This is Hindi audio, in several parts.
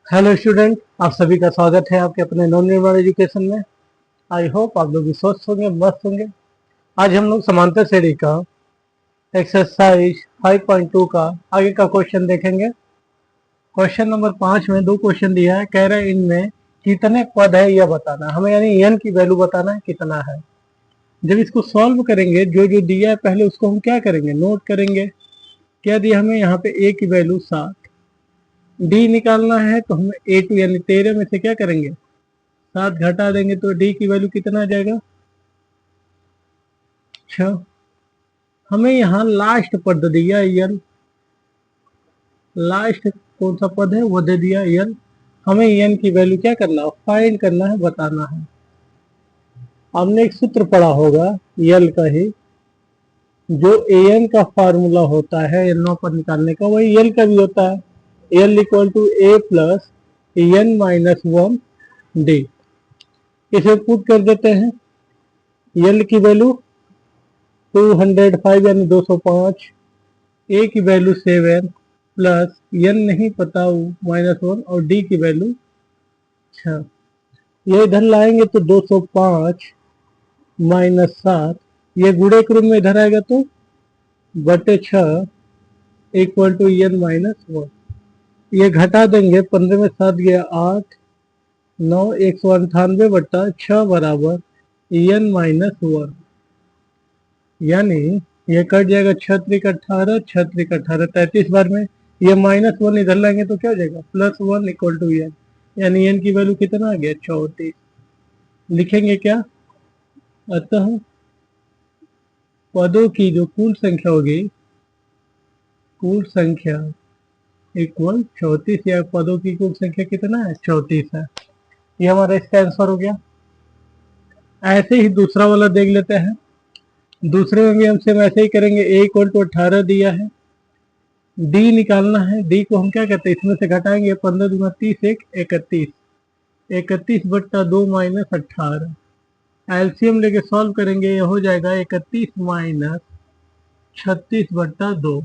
हेलो स्टूडेंट, आप सभी का स्वागत है आपके अपने नव निर्माण एजुकेशन में। आई होप आप लोग भी स्वस्थ होंगे, मस्त होंगे। आज हम लोग समांतर श्रेणी का एक्सरसाइज 5.2 का आगे का क्वेश्चन देखेंगे। क्वेश्चन नंबर 5 में दो क्वेश्चन दिया है। कह रहे हैं इनमें कितने पद है यह बताना है हमें, यानी एन की वैल्यू बताना है कितना है। जब इसको सॉल्व करेंगे, जो जो दिया है पहले उसको हम क्या करेंगे, नोट करेंगे। क्या दिया हमें, यहाँ पे ए की वैल्यू 7, डी निकालना है तो हमें A2 यानी 13 में से क्या करेंगे, 7 घटा देंगे तो डी की वैल्यू कितना आ जाएगा, 6। हमें यहाँ लास्ट पद दिया यल, लास्ट कौन सा पद है वो दे दिया यल। हमें एन की वैल्यू क्या करना है, फाइंड करना है, बताना है। हमने एक सूत्र पढ़ा होगा यल का ही, जो एन का फार्मूला होता है एन पर निकालने का, वही यल का भी होता है। L equal to A plus N minus 1 D. इसे पुट कर देते हैं। यल की वैल्यू 205 यानी 205, ए की वैल्यू 7 प्लस एन नहीं पता -1 और डी की वैल्यू 6। ये इधर लाएंगे तो 205 -7, ये गुणे के रूप में इधर आएगा तो बटे 6 इक्वल टू एन -1। ये घटा देंगे, 15 में 7 गया 8, 9 198 बटा 6 बराबर एन -1। यानी ये कट जाएगा 6 त्रिक 18, 6 त्रिक 18, 33 बार में। ये -1 इधर लाएंगे तो क्या हो जाएगा, +1 इक्वल टू एन, यानी एन की वैल्यू कितना आ गया, 34। लिखेंगे क्या, अतः पदों की जो कुल संख्या होगी, कुल संख्या इक्वल 34, या पदों की कुल संख्या कितना है, 34 है। ये हमारा इसका आंसर हो गया। ऐसे ही दूसरा वाला देख लेते हैं। दूसरे में भी हम सेम ऐसे ही करेंगे। ए इक्वल टू 18 दिया है, डी निकालना है। डी को हम क्या करते हैं, इसमें से घटाएंगे, 15 दूना 30, 1 31, 31 बट्टा 2 माइनस 18। एलसीएम लेके सॉल्व करेंगे, ये हो जाएगा 31 माइनस 36 बट्टा 2,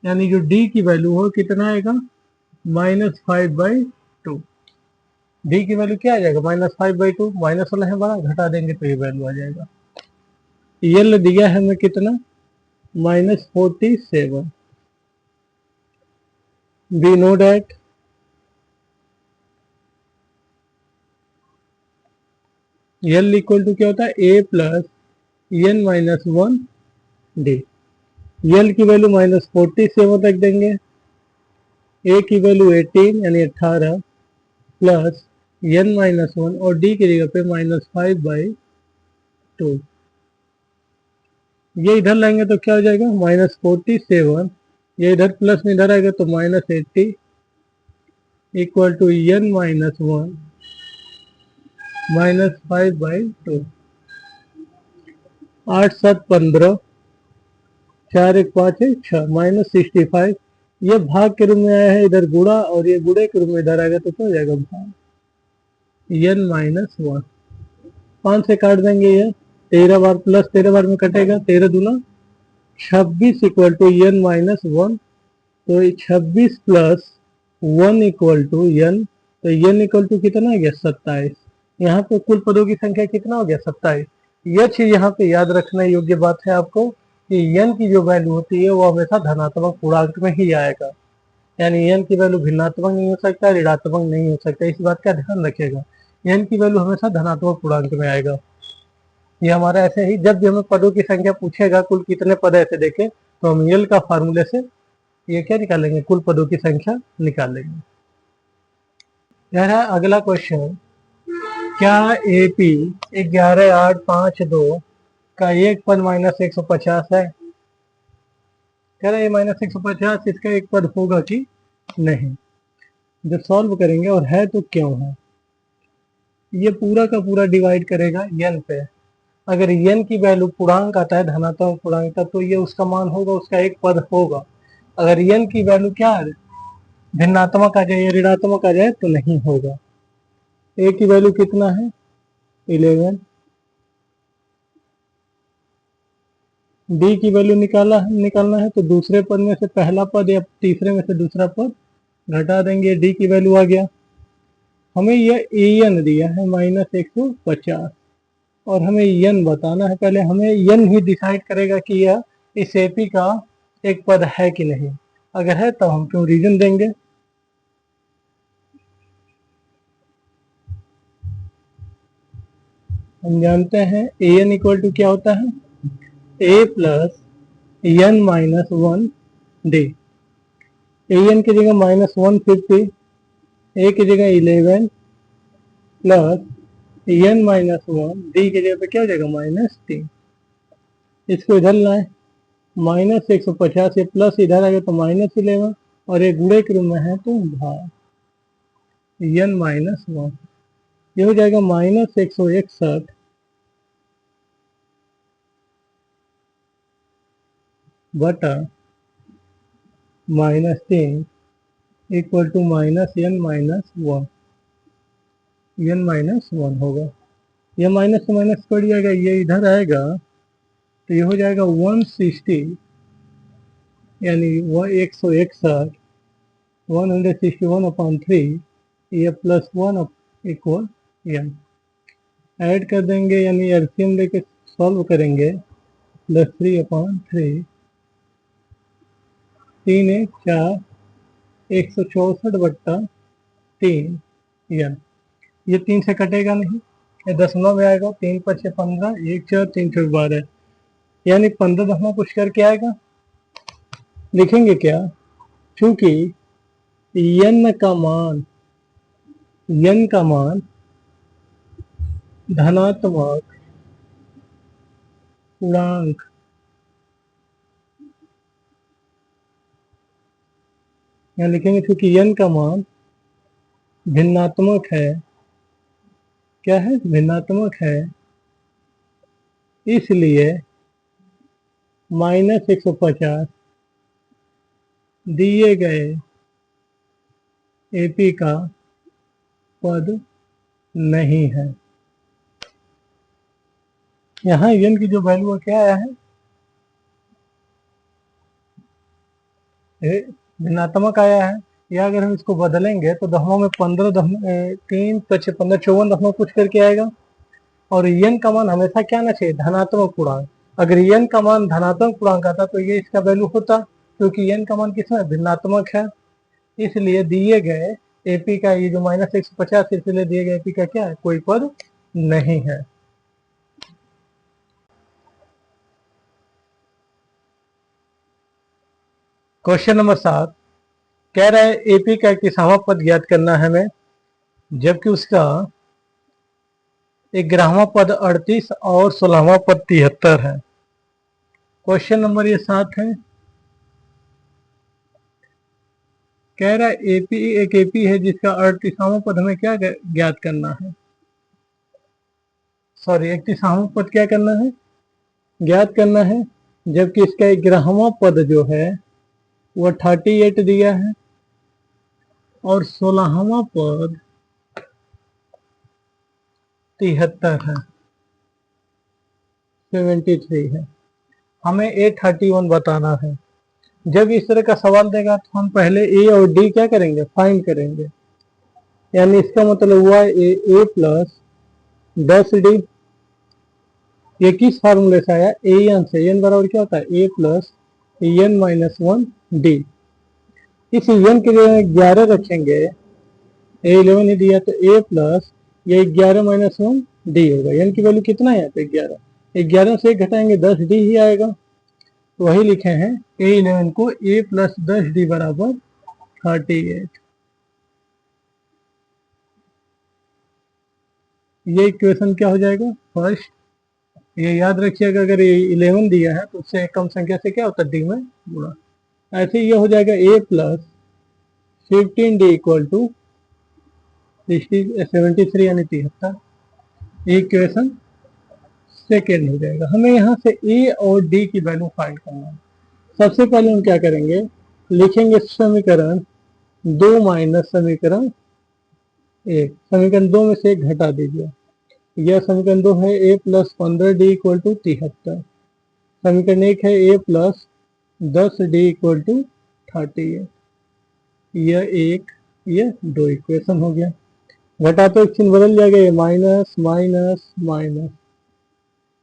यानी जो डी की वैल्यू हो कितना आएगा, -5/2। डी की वैल्यू क्या आ जाएगा, -5/2। माइनस वाला है बड़ा, घटा देंगे तो ये वैल्यू आ जाएगा। ये दिया है हमें कितना, -47। We know that L equal to क्या होता है, A plus N -1 D. L की वैल्यू -47 रख देंगे, ए की वैल्यू 18 यानी 18 प्लस एन -1 और डी की जगह पे -5/2। ये इधर लाएंगे तो क्या हो जाएगा, -47, ये इधर प्लस में इधर आएगा तो -80 इक्वल टू एन -1 -5/2। 8 7 15, 4 1 5 है 6, -65। ये भाग के रूप में आया है, इधर गुणा, और ये गुणे के रूप में इधर आएगा तो क्या हो जाएगा, भाग एन -1। 5 से काट देंगे, ये 13 बार प्लस 13 बार में कटेगा, 13 दूना 26 इक्वल टू एन -1। तो 26 प्लस 1 इक्वल टू एन, तो एन इक्वल टू कितना हो गया, 27। यहाँ पे कुल पदों की संख्या कितना हो गया, 27। यह चीज यहाँ पे याद रखना योग्य बात है आपको कि एन की जो वैल्यू होती है वो हमेशा धनात्मक पूर्णांक में ही आएगा। यानी एन की वैल्यू भिन्नात्मक नहीं हो सकता, ऋणात्मक नहीं हो सकता, इस बात का ध्यान रखिएगा। एन की वैल्यू हमेशा धनात्मक पूर्णांक में आएगा। ये हमारा ऐसे ही, जब भी हमें पदों की संख्या पूछेगा, कुल कितने पद ऐसे देखे, तो हम यल का फार्मूले से ये क्या निकालेंगे, कुल पदों की संख्या निकालेंगे। यह है अगला क्वेश्चन। क्या एपी 11852 का एक पद -150 है। कह रहा है -150 इसका एक पद होगा कि नहीं। जब सॉल्व करेंगे, और है तो क्यों है, ये पूरा का पूरा डिवाइड करेगा एन पे। अगर एन की वैल्यू पूर्णांक आता है, धनात्मक पूर्णांक का, तो ये उसका मान होगा, उसका एक पद होगा। अगर एन की वैल्यू क्या है, भिन्नात्मक आ जाए या ऋणात्मक आ जाए तो नहीं होगा। ए की वैल्यू कितना है, 11। डी की वैल्यू निकालना है तो दूसरे पद में से पहला पद या तीसरे में से दूसरा पद घटा देंगे, डी की वैल्यू आ गया। हमें यह एन दिया है -150 और हमें एन बताना है। पहले हमें एन ही डिसाइड करेगा कि यह इस एपी का एक पद है कि नहीं। अगर है तो हम क्यों रीजन देंगे। हम जानते हैं ए एन इक्वल टू क्या होता है, A plus N -1 D. A N की जगह -150, ए की जगह 11 प्लस एन -1 डी की जगह पे क्या हो जाएगा -3। इसको इधर लाए, -150 ये प्लस इधर आ गया तो -11 और ये गुणे के रूप में है तो भाग एन -1 ये हो जाएगा -161 बटा -3 इक्वल टू -n-1 n-1 होगा। यह माइनस से माइनस कट जाएगा, ये इधर आएगा तो ये हो जाएगा 160 यानी 161 161/3 ये +1 इक्वल n ऐड कर देंगे यानी एलसीएम लेके सॉल्व करेंगे +3/3 3 1 4 164/3 n। ये 3 से कटेगा नहीं, ये दशमलव में आएगा। 3 × 5 = 15, 1 4 3 4 12 यानी 15 दशमलव कुछ करके आएगा। लिखेंगे क्या, चूंकि n का मान धनात्मक पूर्णांक यहाँ लिखेंगे, क्योंकि n का मान भिन्नात्मक है। क्या है, भिन्नात्मक है, इसलिए -150 दिए गए एपी का पद नहीं है। यहाँ n की जो वैल्यू है क्या आया है, भिन्नात्मक आया है। या अगर हम इसको बदलेंगे तो दशमलव में 15 3 × 5 = 15 54 दशमलव कुछ करके आएगा। और n का मान हमेशा क्या आना चाहिए, धनात्मक पूर्णांक। अगर n का मान धनात्मक पूर्णांक आता तो ये इसका वैल्यू होता, क्योंकि n का मान किसमें भिन्नात्मक है। इसलिए दिए गए एपी का ये जो -150 इसलिए दिए गए एपी का क्या है, कोई पद नहीं है। क्वेश्चन नंबर 7 कह रहा है एपी का 31वां पद ज्ञात करना है हमें, जबकि उसका 11वां पद 38 और 16वां पद 73 है। क्वेश्चन नंबर ये 7 है, कह रहा है एपी एक एपी है जिसका 38वां पद हमें क्या ज्ञात करना है, सॉरी 31वां पद क्या करना है, ज्ञात करना है। जबकि इसका 11वां पद जो है वो 38 दिया है और 16वां पद 73 है, 73 है। हमें A31 बताना है। जब इस तरह का सवाल देगा तो हम पहले ए और डी क्या करेंगे, फाइंड करेंगे। यानी इसका मतलब हुआ ए प्लस 10D। ये किस फार्मूले से आया, ए एन से। एन बराबर क्या होता है, ए प्लस एन -1D। इस एन के लिए 11 रखेंगे, A11 ही दिया तो ए प्लस ये 11 -1D होगा। एन की वैल्यू कितना है यहाँ पे 11, 11 से 1 घटाएंगे 10D ही आएगा। तो वही लिखे हैं A11 को a प्लस 10D बराबर 38। ये इक्वेशन क्या हो जाएगा, फर्स्ट। ये याद रखिएगा, अगर ये 11 दिया है तो उससे कम संख्या से क्या होता है, डी में गुणा। ऐसे ये हो जाएगा a plus 15D equal to 73 यानी 73। इक्वेशन सेकेंड हो जाएगा। हमें यहाँ से a और d की वैल्यू फाइंड करना है। सबसे पहले हम क्या करेंगे, लिखेंगे समीकरण 2 माइनस समीकरण 1। समीकरण 2 में से 1 घटा दीजिए। यह समीकरण 2 है a plus 15D equal to 73। समीकरण 1 है a plus 10D equal to 38। यह 1 यह 2 इक्वेशन हो गया। घटा तो एक चिन्ह बदल जाएगा, ये माइनस माइनस माइनस,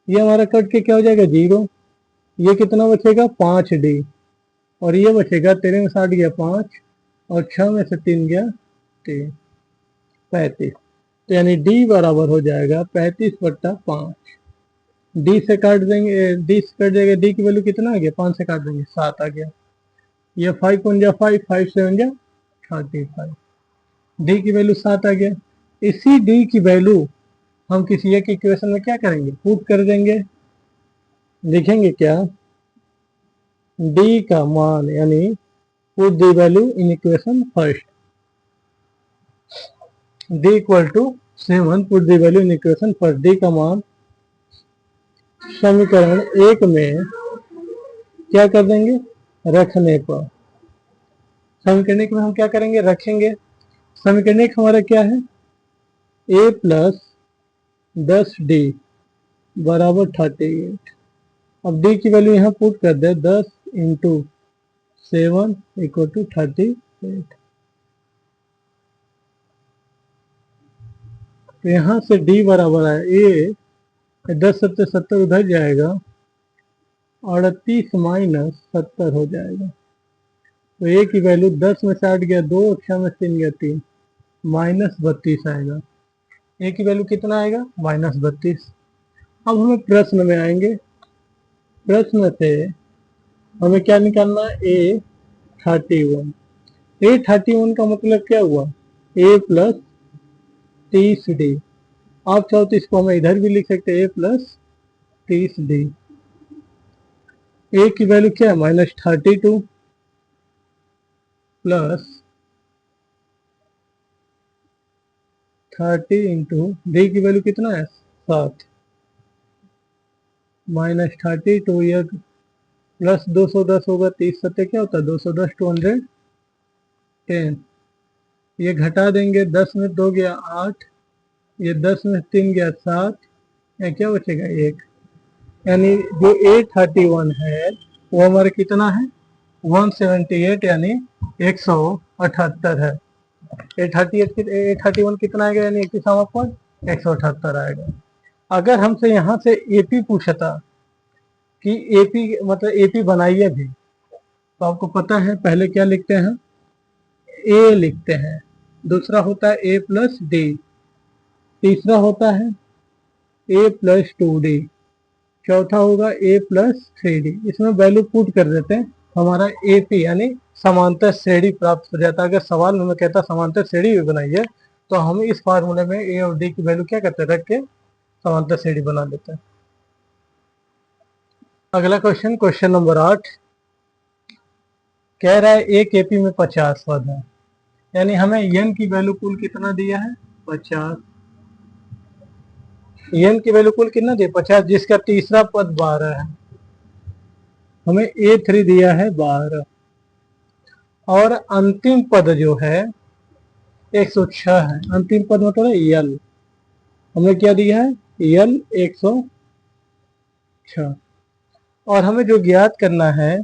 ये हमारा कट के क्या हो जाएगा 0। ये कितना बचेगा 5D, और ये बचेगा तेरे में 60 गया 5, और 6 में से 3 गया 3, 35। तो यानी D बराबर हो जाएगा 35/5। डी से काट देंगे, डी से कट जाएगा, डी की वैल्यू कितना आ गया 5 से काट देंगे 7 आ गया। ये 5 1 जा 5, 5 7 जा 35, डी की वैल्यू 7 आ गया। इसी डी की वैल्यू हम किसी एक इक्वेशन में क्या करेंगे, पुट कर देंगे। लिखेंगे क्या, डी का मान, यानी put the value in equation first, D equal to 7, put the value in equation first. D का मान समीकरण 1 में क्या कर देंगे, रखने पर। समीकरण 1 में हम क्या करेंगे, रखेंगे। समीकरण 1 हमारा क्या है, a प्लस 10D बराबर 38। अब d की वैल्यू यहाँ पुट कर दे, 10 इंटू 7 इक्वल टू 38। तो यहाँ से d बराबर है a, 10 7 70 उधर जाएगा, 38 माइनस 70 हो जाएगा। तो a की वैल्यू 10 में से 8 गया 2, 6 में 3 गया 3, माइनस 32 आएगा। a की वैल्यू कितना आएगा, माइनस 32। अब हमें प्रश्न में आएंगे। प्रश्न से हमें क्या निकालना है, A31। A31 का मतलब क्या हुआ, a प्लस 30D। आप चाहो तो इसको हमें इधर भी लिख सकते हैं, a प्लस 30D। a की वैल्यू क्या है, -32 प्लस 30 इंटू डी की वैल्यू कितना है 7, -32, ये प्लस 210 होगा, 30 सत्ते क्या होता है 210, 210। ये घटा देंगे, 10 में 2 गया 8, ये 10 में 3 गया 7, या क्या बचेगा 1। यानी जो A31 है वो हमारा कितना है 178, यानी 178 है। A31 कितना आएगा, यानी 178 आएगा। अगर हमसे यहाँ से AP पूछता कि AP मतलब AP बनाइए भी, तो आपको पता है पहले क्या लिखते हैं, A लिखते हैं, दूसरा होता है A प्लस D, तीसरा होता है A प्लस 2D, चौथा होगा A प्लस 3D। इसमें वैल्यू पुट कर देते हैं, हमारा AP यानी समांतर श्रेणी प्राप्त हो जाता है। अगर सवाल में कहता समांतर श्रेणी भी बनाइए, तो हम इस फार्मूले में A और D की वैल्यू क्या करते हैं, रख के समांतर श्रेणी बना देते हैं। अगला क्वेश्चन, क्वेश्चन नंबर 8 कह रहा है एक AP में 50 पद है, यानी हमें n की वैल्यू कुल कितना दिया है 50। n की वैल्यू कुल कितना दिया 50, जिसका तीसरा पद 12 है। हमें A3 दिया है 12, और अंतिम पद जो है 106 है। अंतिम पद मतलब है यल, हमें क्या दिया है यल 106। और हमें जो ज्ञात करना है,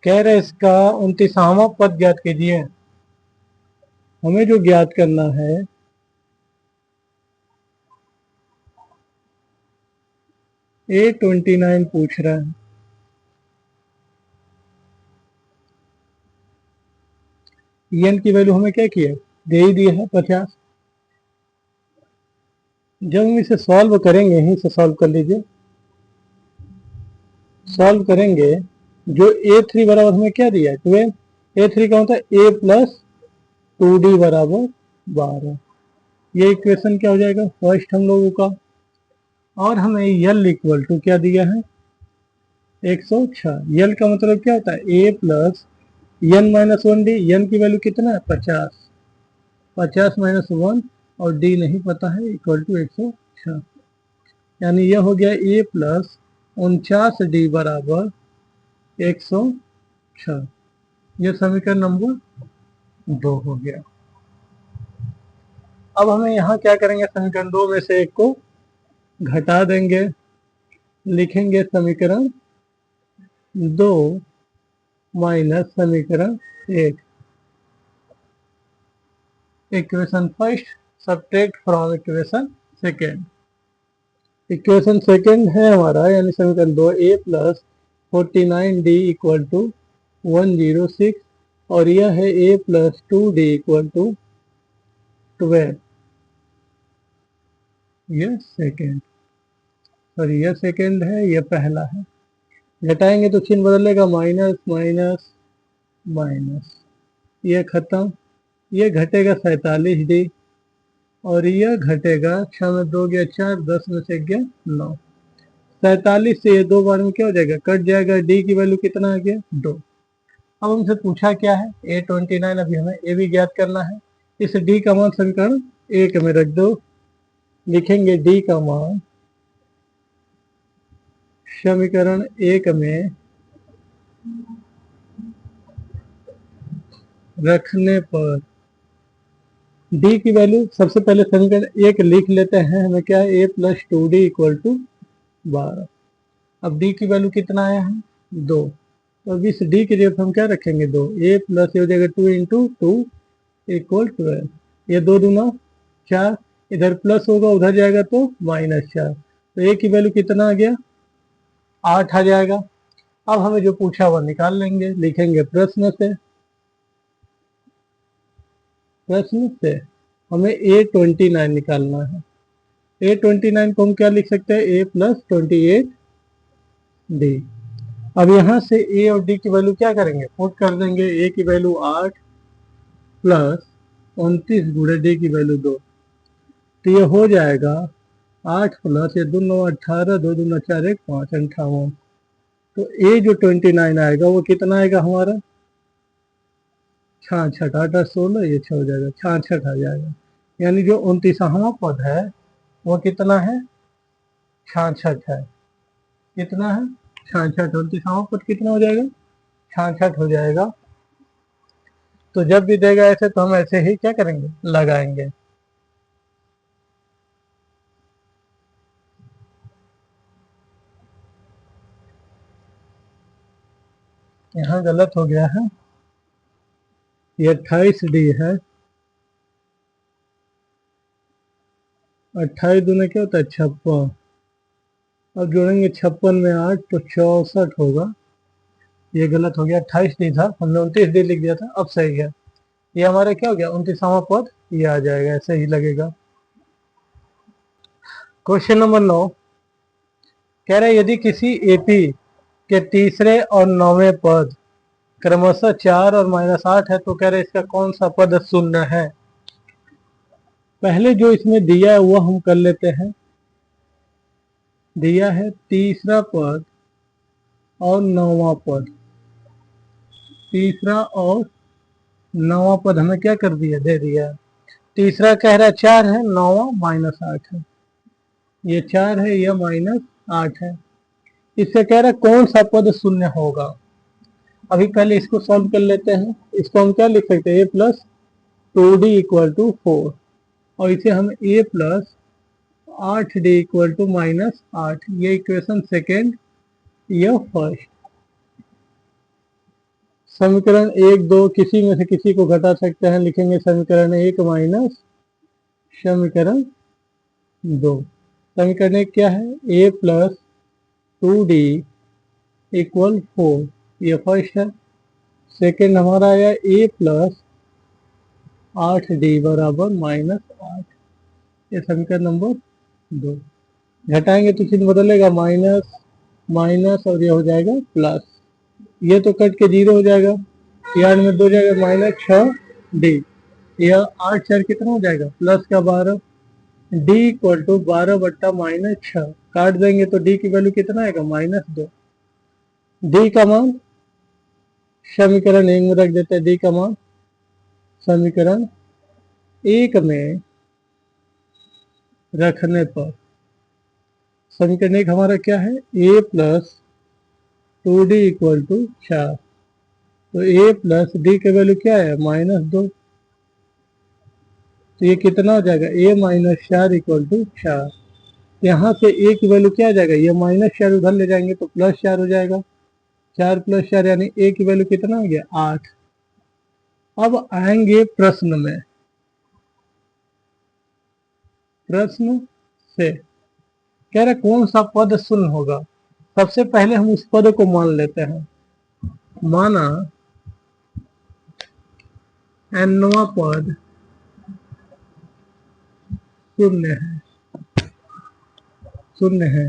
कह रहे इसका 29वां पद ज्ञात कीजिए। हमें जो ज्ञात करना है A29 पूछ रहा है। n की वैल्यू हमें क्या किया, दे ही दिया है 50। जब हम इसे सॉल्व करेंगे, यहीं से सॉल्व कर लीजिए, सॉल्व करेंगे, जो A3 बराबर हमें क्या दिया है 12, A3 का होता है A प्लस 2D बराबर 12। ये इक्वेशन क्या हो जाएगा फर्स्ट हम लोगों का। और हमें यल इक्वल टू क्या दिया है 106। यल का मतलब क्या होता है A plus n minus 1D। n की वैल्यू कितना है 50, 50 माइनस 1, और D नहीं पता है, इक्वल टू 106। यानी यह हो गया A प्लस 49D बराबर 106। यह समीकरण नंबर 2 हो गया। अब हमें यहाँ क्या करेंगे, समीकरण 2 में से एक को घटा देंगे, लिखेंगे समीकरण 2 माइनस समीकरण 1। Equation first subtract from equation second. Equation second है हमारा यानी समीकरण 2 a plus 49d equal to 106 और यह है a plus 2d equal to 12। यह सेकेंड, सॉरी यह सेकेंड है, यह पहला है। घटाएंगे तो चिन्ह बदलेगा, माइनस माइनस माइनस, यह खत्म। यह घटेगा 47d और यह घटेगा 6 में 2 गया 4, 10 में से गया 9। 47 से ये 2 बार में क्या हो जाएगा, कट जाएगा। डी की वैल्यू कितना आ गया, 2। अब हमसे पूछा क्या है, A29। अभी हमें ए भी ज्ञात करना है। इस डी का मान समीकरण 1 में रख दो। लिखेंगे डी का मान समीकरण 1 में रखने पर डी की वैल्यू सबसे पहले समीकरण 1 लिख लेते हैं। हमें क्या है, a plus 2d equal to 12। अब डी की वैल्यू कितना आया है, 2। तो अब इस डी की जगह हम क्या रखेंगे, 2। a प्लस ये हो जाएगा 2 इंटू 2 इक्वल 12। ये 2 दूना 4, इधर प्लस होगा उधर जाएगा तो -4। तो a की वैल्यू कितना आ गया, 8 आ जाएगा। अब हमें जो पूछा वह निकाल लेंगे। लिखेंगे प्रश्न से हमें A29 निकालना है। A29 को हम क्या लिख सकते हैं, a प्लस 28d। अब यहाँ से a और d की वैल्यू क्या करेंगे, पुट कर देंगे। a की वैल्यू 8 प्लस 29 गुणे d की वैल्यू 2, तो ये हो जाएगा 8 प्लस ये 2 9 18, 2 दूना 4 1 5 58। तो a जो 29 आएगा वो कितना आएगा हमारा, 66। 8 8 16, ये 6 हो जाएगा, 66 आ जाएगा। यानी जो 29वां पद है वो कितना है, 66 है। कितना है, 66। 29वां पद कितना हो जाएगा, 66 हो जाएगा। तो जब भी देगा ऐसे तो हम ऐसे ही क्या करेंगे, लगाएंगे। यहाँ गलत हो गया है, ये 28d है। 28 दूने क्या होता है, 56। अब जोड़ेंगे 56 में 8 तो 64 होगा। ये गलत हो गया, 28d था, हमने 29d लिख दिया था। अब सही है। ये हमारा क्या हो गया, 29वां पद ये आ जाएगा, ऐसे ही लगेगा। क्वेश्चन नंबर 9 कह रहा है यदि किसी एपी के तीसरे और 9वें पद क्रमशः 4 और -8 है तो कह रहे इसका कौन सा पद शून्य है। पहले जो इसमें दिया है वो हम कर लेते हैं। दिया है तीसरा पद और 9वां पद। तीसरा और 9वां पद हमें क्या कर दिया, दे दिया। तीसरा कह रहा है 4 है, 9वां -8 है। ये 4 है, यह -8 है। इससे कह रहा है कौन सा पद शून्य होगा। अभी पहले इसको सॉल्व कर लेते हैं। इसको हम क्या लिख सकते हैं, a plus 2d equal to 4 और इसे हम a plus 8d equal to -8। ये इक्वेशन सेकेंड, यह फर्स्ट। समीकरण 1 2 किसी में से किसी को घटा सकते हैं। लिखेंगे समीकरण 1 माइनस समीकरण 2। समीकरण 1 क्या है, a प्लस 2d इक्वल 4, ये फर्स्ट है। सेकेंड हमारा आया a प्लस 8d बराबर -8, ये समीकरण नंबर 2। घटाएंगे तो चिन्ह बदलेगा, माइनस माइनस और ये हो जाएगा प्लस। ये तो कट के 0 हो जाएगा, 4 में 2 जाएगा -6d। यह 8 4 कितना हो जाएगा, प्लस का 12। d इक्वल टू 12 बट्टा -6, काट देंगे तो d की वैल्यू कितना आएगा, -2। d का मान समीकरण 1 में रख देते हैं। d का मान समीकरण 1 में रखने पर समीकरण 1 हमारा क्या है, a plus 2d equal to 4। तो a प्लस d के वैल्यू क्या है, -2। तो ये कितना हो जाएगा, a माइनस 4 इक्वल टू 4। यहाँ से a की वैल्यू क्या आ जाएगा, ये -4 उधर ले जाएंगे तो +4 हो जाएगा। 4 + 4 यानी a की वैल्यू कितना हो गया, 8। अब आएंगे प्रश्न में। प्रश्न से कह रहे कौन सा पद शून्य होगा। सबसे पहले हम उस पद को मान लेते हैं। माना nवां पद शून्य है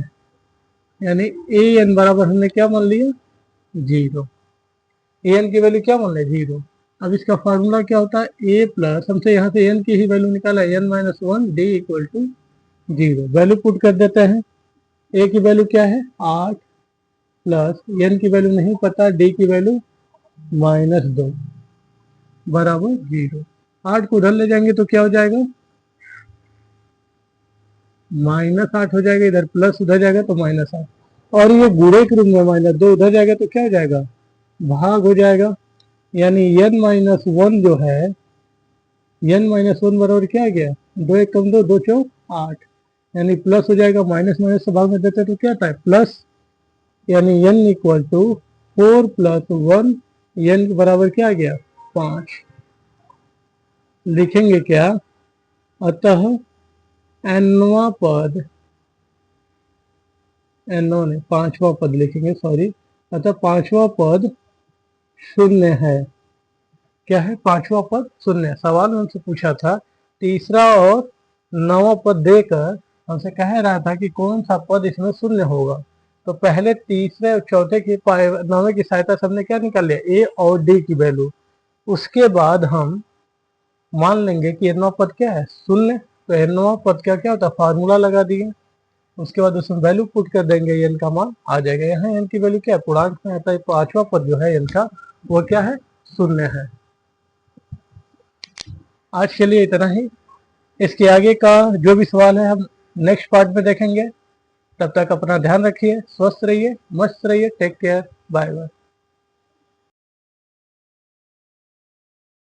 यानी ए एन बराबर हमने क्या मान लिया 0। ए एन की वैल्यू क्या मान लिया 0। अब इसका फार्मूला क्या होता है ए प्लस हमसे यहाँ से एन की ही वैल्यू निकाला N minus 1 D equal to 0। Value put कर देते हैं। ए की वैल्यू क्या है 8 प्लस एन की वैल्यू नहीं पता डी की वैल्यू -2 बराबर 0। 8 को उधर ले जाएंगे तो क्या हो जाएगा -8 हो जाएगा, इधर प्लस उधर जाएगा तो -8 और ये गुणे के रूप में -2 उधर जाएगा तो क्या हो जाएगा भाग हो जाएगा। यानी n-1 जो है n-1 बराबर क्या आ गया 2 1 कम 2 2 4 8 यानी प्लस हो जाएगा। माइनस माइनस से भाग में देते तो क्या था प्लस यानी n इक्वल टू 4 + 1 n बराबर क्या आ गया 5 लिखेंगे क्या। अतः nवां पद पांचवा पद लिखेंगे सॉरी। अतः पांचवा पद शून्य है। क्या है पांचवा पद शून्य है। सवाल में हमसे पूछा था तीसरा और नौवां पद देकर हमसे कह रहा था कि कौन सा पद इसमें शून्य होगा। तो पहले तीसरे और चौथे की नौवें की सहायता से हमने क्या निकाल लिया ए और डी की वैल्यू। उसके बाद हम मान लेंगे कि नौवां पद क्या है शून्य। तो नौवां पद का क्या होता है फार्मूला लगा दिए। उसके बाद उसमें वैल्यू पुट कर देंगे एन का मान आ जाएगा। यहाँ एन की वैल्यू क्या है पूर्णांक में आता है। पांचवा पद जो है एन का वो क्या है शून्य है। आज के लिए इतना ही। इसके आगे का जो भी सवाल है हम नेक्स्ट पार्ट में देखेंगे। तब तक अपना ध्यान रखिए, स्वस्थ रहिए, मस्त रहिए। Take care, bye bye.